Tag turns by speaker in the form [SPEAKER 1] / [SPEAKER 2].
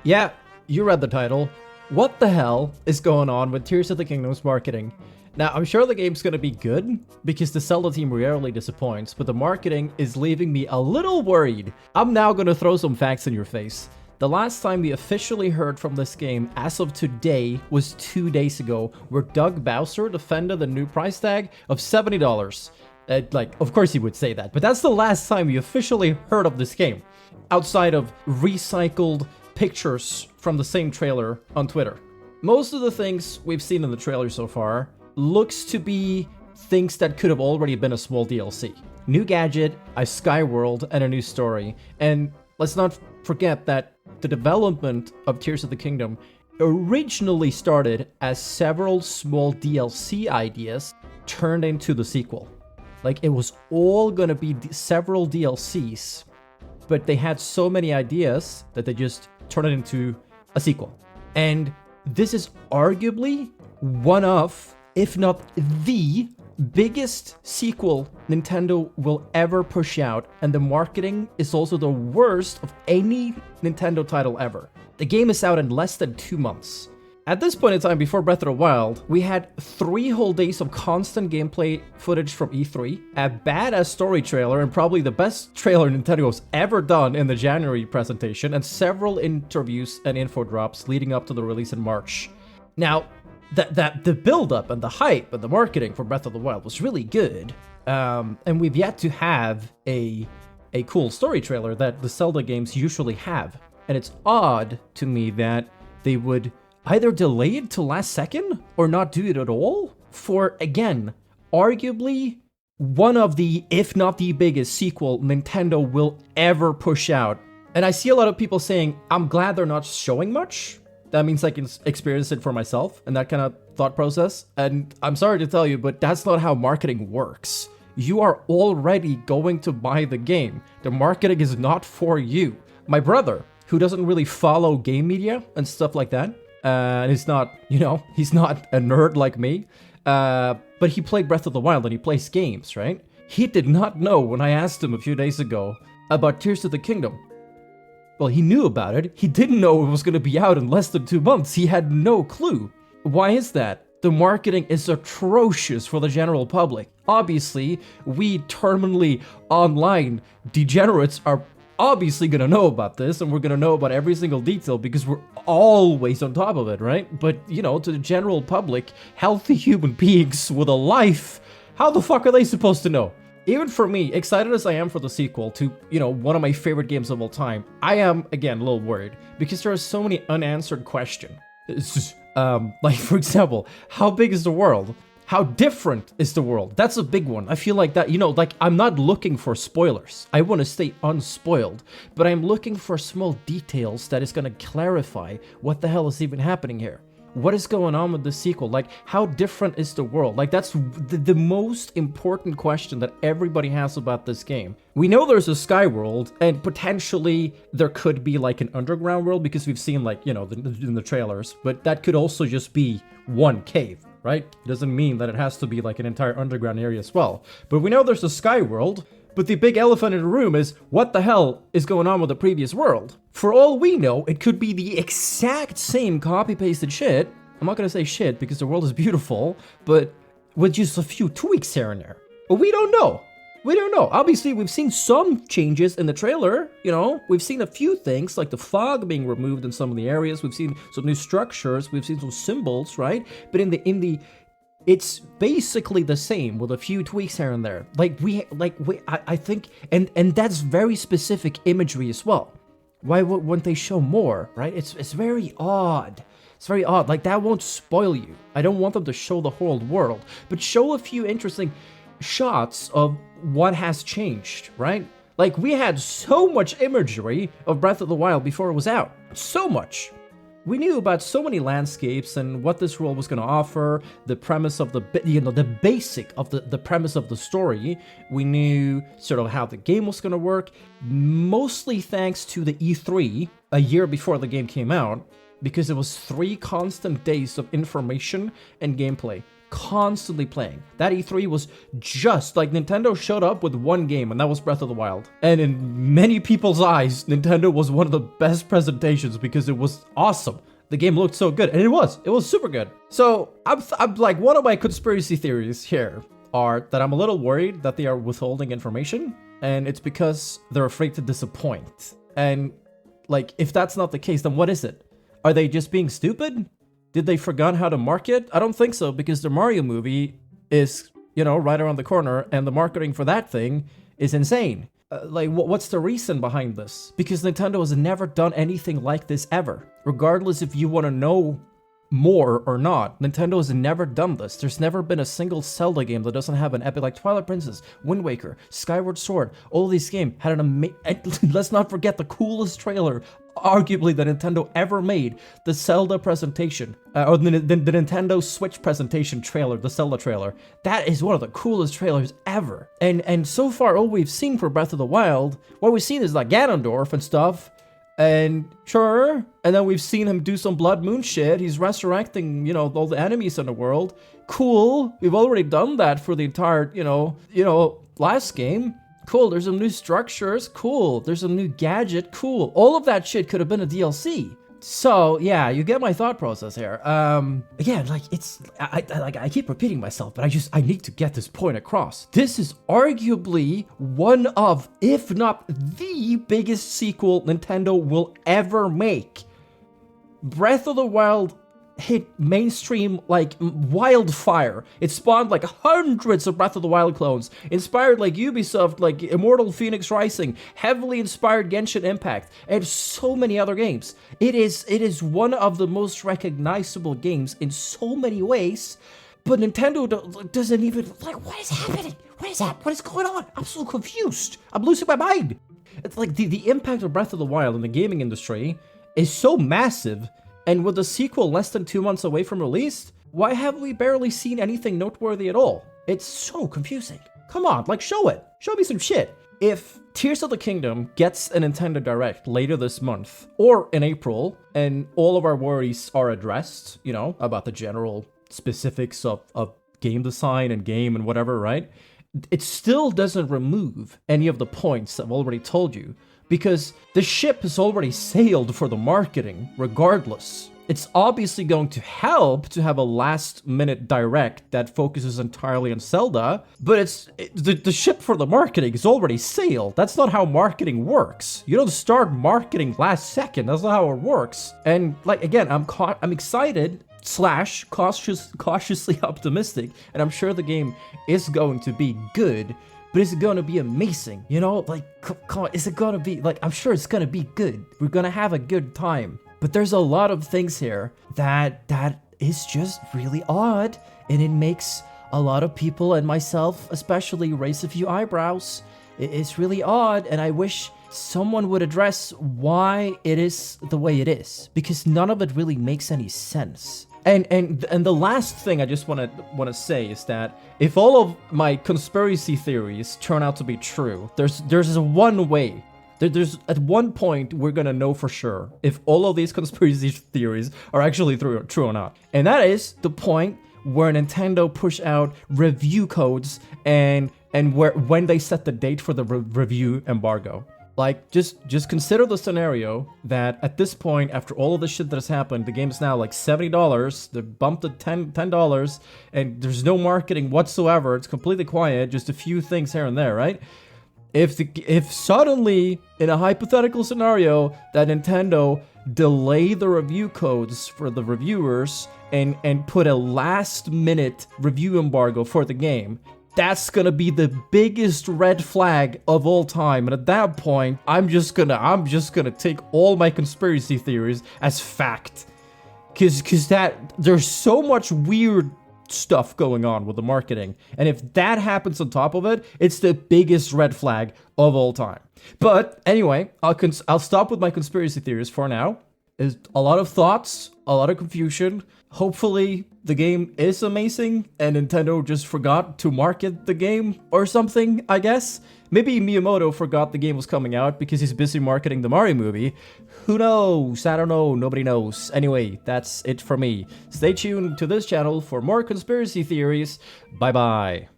[SPEAKER 1] Yeah, you read the title. What the hell is going on with Tears of the Kingdom's marketing? Now, I'm sure the game's gonna be good, because the Zelda team rarely disappoints, but the marketing is leaving me a little worried. I'm now gonna throw some facts in your face. The last time we officially heard from this game, as of today, was 2 days ago, where Doug Bowser defended the new price tag of $70. Of course he would say that, but that's the last time we officially heard of this game, outside of recycled pictures from the same trailer on Twitter. Most of the things we've seen in the trailer so far looks to be things that could have already been a small DLC. New gadget, a sky world, and a new story. And let's not forget that the development of Tears of the Kingdom originally started as several small DLC ideas turned into the sequel. Like, it was all gonna be several DLCs, but they had so many ideas that they just turned it into a sequel. And this is arguably one of, if not the biggest sequel Nintendo will ever push out, and the marketing is also the worst of any Nintendo title ever. The game is out in less than 2 months. At this point in time, before Breath of the Wild, we had 3 whole days of constant gameplay footage from E3, a badass story trailer, and probably the best trailer Nintendo's ever done in the January presentation, and several interviews and info drops leading up to the release in March. Now, the build-up and the hype and the marketing for Breath of the Wild was really good, and we've yet to have a cool story trailer that the Zelda games usually have. And it's odd to me that they would either delay it till last second or not do it at all for, again, arguably one of the, if not the biggest sequel Nintendo will ever push out. And I see a lot of people saying, I'm glad they're not showing much. That means I can experience it for myself and that kind of thought process. And I'm sorry to tell you, but that's not how marketing works. You are already going to buy the game. The marketing is not for you. My brother, who doesn't really follow game media and stuff like that, and he's not, he's not a nerd like me, but he played Breath of the Wild and he plays games, right? He did not know when I asked him a few days ago about Tears of the Kingdom. Well, he knew about it. He didn't know it was going to be out in less than 2 months. He had no clue. Why is that? The marketing is atrocious for the general public. Obviously, we terminally online degenerates are obviously going to know about this, and we're going to know about every single detail because we're always on top of it, right? But, to the general public, healthy human beings with a life, how the fuck are they supposed to know? Even for me, excited as I am for the sequel to, one of my favorite games of all time, I am, again, a little worried because there are so many unanswered questions. For example, how big is the world? How different is the world? That's a big one. I feel like that, I'm not looking for spoilers. I want to stay unspoiled, but I'm looking for small details that is going to clarify what the hell is even happening here. What is going on with the sequel? How different is the world? That's the most important question that everybody has about this game. We know there's a sky world, and potentially there could be an underground world because we've seen in the trailers, but that could also just be one cave. Right? It doesn't mean that it has to be an entire underground area as well. But we know there's a sky world, but the big elephant in the room is what the hell is going on with the previous world? For all we know, it could be the exact same copy-pasted shit. I'm not gonna say shit because the world is beautiful, but with just a few tweaks here and there. But we don't know. We don't know. Obviously, we've seen some changes in the trailer, We've seen a few things, like the fog being removed in some of the areas. We've seen some new structures. We've seen some symbols, right? But it's basically the same with a few tweaks here and there. I think, and that's very specific imagery as well. Why wouldn't they show more, right? It's very odd. It's very odd. That won't spoil you. I don't want them to show the whole world, but show a few interesting shots of what has changed, right? We had so much imagery of Breath of the Wild before it was out. So much. We knew about so many landscapes and what this world was going to offer, the premise of the basic of the premise of the story. We knew sort of how the game was going to work, mostly thanks to the E3 a year before the game came out, because it was 3 constant days of information and gameplay. constantly playing. That E3 was just like Nintendo showed up with one game, and that was Breath of the Wild. And in many people's eyes, Nintendo was one of the best presentations because it was awesome. The game looked so good, and it was super good. So I'm like, one of my conspiracy theories here are that I'm a little worried that they are withholding information, and it's because they're afraid to disappoint. And like, if that's not the case, then what is it? Are they just being stupid? Did they forget how to market? I don't think so, because the Mario movie is, you know, right around the corner, and the marketing for that thing is insane. Like, what's the reason behind this? Because Nintendo has never done anything like this ever. Regardless if you want to know more or not, Nintendo has never done this. There's never been a single Zelda game that doesn't have an epic, like Twilight Princess, Wind Waker, Skyward Sword. All these games had an amazing, let's not forget the coolest trailer, arguably, that Nintendo ever made, the Zelda presentation, or the Nintendo Switch presentation trailer, the Zelda trailer. That is one of the coolest trailers ever. And so far, all we've seen for Breath of the Wild, what we've seen is like Ganondorf and stuff. And sure, and then we've seen him do some Blood Moon shit. He's resurrecting, you know, all the enemies in the world. Cool. We've already done that for the entire, you know, last game. Cool. There's some new structures. Cool. There's a new gadget. Cool. All of that shit could have been a DLC. So yeah, you get my thought process here. Again, like, it's I keep repeating myself, but I need to get this point across. This is arguably one of, if not the biggest sequel Nintendo will ever make. Breath of the Wild hit mainstream like wildfire. It spawned like hundreds of Breath of the Wild clones, inspired like Ubisoft, like Immortal Phoenix Rising, heavily inspired Genshin Impact, and so many other games. It is one of the most recognizable games in so many ways, but Nintendo doesn't even, like, what is happening? What is that? What is going on? I'm so confused. I'm losing my mind. It's like the impact of Breath of the Wild in the gaming industry is so massive. And with the sequel less than 2 months away from release, why have we barely seen anything noteworthy at all? It's so confusing. Come on, like, show it. Show me some shit. If Tears of the Kingdom gets a Nintendo Direct later this month, or in April, and all of our worries are addressed, you know, about the general specifics of game design and game and whatever, right? It still doesn't remove any of the points I've already told you, because the ship has already sailed for the marketing, regardless. It's obviously going to help to have a last-minute direct that focuses entirely on Zelda, but the ship for the marketing is already sailed. That's not how marketing works. You don't start marketing last second. That's not how it works. And, like, again, I'm excited / cautiously optimistic, and I'm sure the game is going to be good. But is it gonna be amazing? You know, like, come on, is it gonna be, like, I'm sure it's gonna be good. We're gonna have a good time. But there's a lot of things here that is just really odd, and it makes a lot of people, and myself especially, raise a few eyebrows. It's really odd, and I wish someone would address why it is the way it is, because none of it really makes any sense. And the last thing I just want to say is that if all of my conspiracy theories turn out to be true, there's a one way. There's at one point we're gonna know for sure if all of these conspiracy theories are actually true or not, and that is the point where Nintendo push out review codes and when they set the date for the review embargo. Like, just consider the scenario that at this point, after all of the shit that has happened, the game is now like $70. They bumped it $10, and there's no marketing whatsoever. It's completely quiet, just a few things here and there, right? If suddenly, in a hypothetical scenario, that Nintendo delay the review codes for the reviewers and put a last-minute review embargo for the game, that's gonna be the biggest red flag of all time. And at that point, I'm just gonna take all my conspiracy theories as fact. Cause there's so much weird stuff going on with the marketing. And if that happens on top of it, it's the biggest red flag of all time. But anyway, I'll stop with my conspiracy theories for now. is a lot of thoughts, a lot of confusion. Hopefully, the game is amazing and Nintendo just forgot to market the game or something, I guess. Maybe Miyamoto forgot the game was coming out because he's busy marketing the Mario movie. Who knows? I don't know. Nobody knows. Anyway, that's it for me. Stay tuned to this channel for more conspiracy theories. Bye-bye.